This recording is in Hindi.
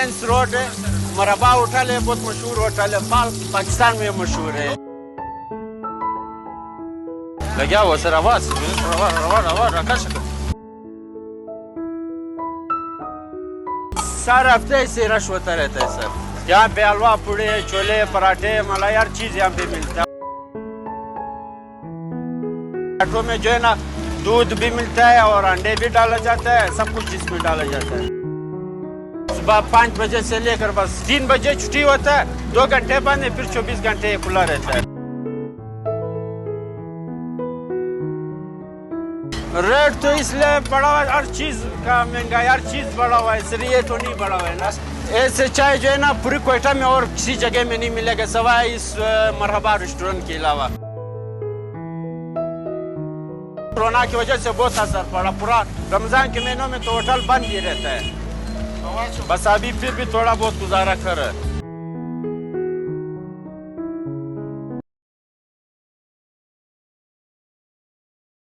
लेंस रोड है, मरबा होटल है, बहुत मशहूर होटल है, पाकिस्तान में मशहूर है। लग्या हुआ सर आवाज रवा रखा शक्ल सर हफ्ते से रश होता रहता है सर। यहाँ पे हलवा पूड़े छोले पराठे मलाई हर चीज यहाँ पे मिलता है। पराठों में जो है ना दूध भी मिलता है और अंडे भी डाला जाता है, सब कुछ इसमें डाला जाता है। सुबह 5 बजे से लेकर बस 3 बजे छुट्टी होता है, 2 घंटे बंद है, फिर 24 घंटे खुला रहता है। रेट तो इसलिए बढ़ा हुआ है, हर चीज का महंगाई, हर चीज बढ़ा हुआ है, इसलिए ये तो नहीं बढ़ा हुआ है ना। ऐसे चाय जो है ना पूरी कोयटा में और किसी जगह में नहीं मिलेगा सवाए इस मरहबा रेस्टोरेंट के अलावा। कोरोना की वजह से बहुत असर पड़ा, पूरा रमजान के महीनों में तो होटल बंद ही रहता है, बस अभी फिर भी थोड़ा बहुत गुजारा कर रहा है।